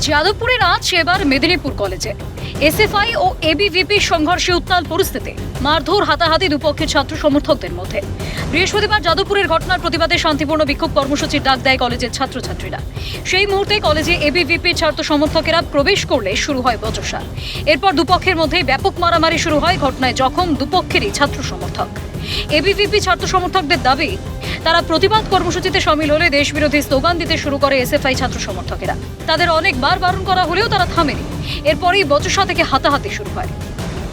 যাদবপুরের আজ এবার মেদিনীপুর কলেজে এসএফআই ও এবিভিপি সংঘর্ষে উত্তাল পরিস্থিতি, মারধর হাতাহাতি দুপক্ষের ছাত্র সমর্থকদের মধ্যে। বৃহস্পতিবার যাদবপুরের ঘটনার প্রতিবাদে শান্তিপূর্ণ বিক্ষোভ কর্মসূচির ডাক দেয় কলেজের ছাত্রছাত্রীরা। সেই মুহূর্তে কলেজে এবিভিপির ছাত্র সমর্থকেরা প্রবেশ করলে শুরু হয় বচসা। এরপর দুপক্ষের মধ্যে ব্যাপক মারামারি শুরু হয়। ঘটনায় জখম দুপক্ষেরই ছাত্র সমর্থক। এবিভিপি ছাত্র সমর্থকদের দাবি, তারা প্রতিবাদ কর্মসূচিতে শামিল হলে দেশবিরোধী স্লোগান দিতে শুরু করে এসএফআই ছাত্র সমর্থকেরা। তাদের অনেকবার বারণ করা হলেও তারা থামেনি। এরপরই বচসা থেকে হাতাহাতি শুরু হয়।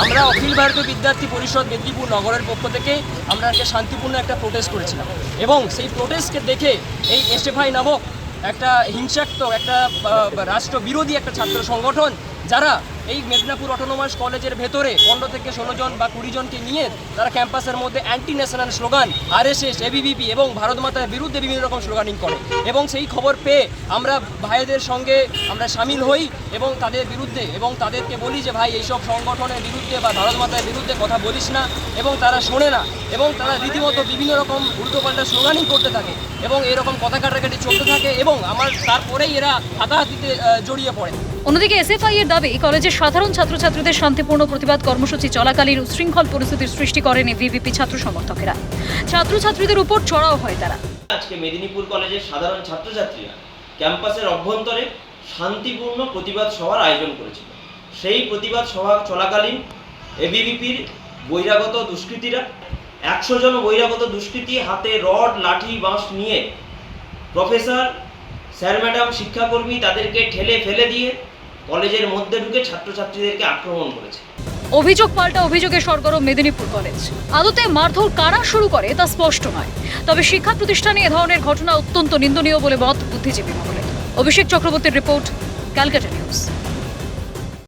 আমরা অখিল ভারতীয় বিদ্যার্থী পরিষদ মেদিনীপুর নগরের পক্ষ থেকে আমরা একটা শান্তিপূর্ণ একটা প্রোটেস্ট করেছিলাম এবং সেই প্রোটেস্টকে দেখে এই এসএফআই নামক একটা হিংসাত্মক একটা রাষ্ট্রবিরোধী একটা ছাত্র সংগঠন, যারা এই মেদিনীপুর অটোনোমাস কলেজের ভেতরে 15 থেকে 16 জন বা 20 জনকে নিয়ে তারা ক্যাম্পাসের মধ্যে anti national slogan, RSS, ABVP এবং ভারত মাতার বিরুদ্ধে বিভিন্ন রকম স্লোগানিং করে। এবং সেই খবর পেয়ে আমরা ভাইদের সঙ্গে আমরা সামিল হই এবং তাদের বিরুদ্ধে এবং তাদেরকে বলি যে ভাই এইসব সংগঠনের বিরুদ্ধে বা ভারত মাতার বিরুদ্ধে কথা বলিস না, এবং তারা শোনে না এবং তারা রীতিমতো বিভিন্ন রকম উল্টোপাল্টা স্লোগানিং করতে থাকে এবং এরকম কথা কাটাকাটি চলতে থাকে এবং তারপরেই এরা হাতাহাতিতে জড়িয়ে পড়ে। অন্যদিকে এসএফআই এর দাবি, কলেজের সাধারণ ছাত্রছাত্রীদের শান্তিপূর্ণ প্রতিবাদ কর্মসূচি চলাকালীন উচ্ছৃঙ্খল পরিস্থিতির সৃষ্টি করেন এবিভিপি ছাত্র সমর্থকেরা। ছাত্রছাত্রীদের উপর চড়াও হয় তারা। আজকে মেদিনীপুর কলেজের সাধারণ ছাত্রছাত্রীরা ক্যাম্পাসের অভ্যন্তরে শান্তিপূর্ণ প্রতিবাদ সভার আয়োজন করেছিল। সেই প্রতিবাদ সভা চলাকালীন এবিভিপির বহিরাগত দুষ্কৃতীরা 100 জন বহিরাগত দুষ্কৃতী হাতে রড, লাঠি, বাঁশ নিয়ে প্রফেসর, স্যার, ম্যাডাম, শিক্ষাকর্মী তাদেরকে ঠেলে ফেলে দিয়ে কলেজের মধ্যে ঢুকে ছাত্রছাত্রীদেরকে আক্রমণ করেছে। অভিযোগ পাল্টা অভিযোগে সরগরম মেদিনীপুর কলেজ। আদতে মারধর কারা শুরু করে তা স্পষ্ট নয়, তবে শিক্ষা প্রতিষ্ঠানে এ ধরনের ঘটনা অত্যন্ত নিন্দনীয় বলে মত বুদ্ধিজীবী মহলে। অভিষেক চক্রবর্তীর রিপোর্ট, ক্যালকাটা নিউজ।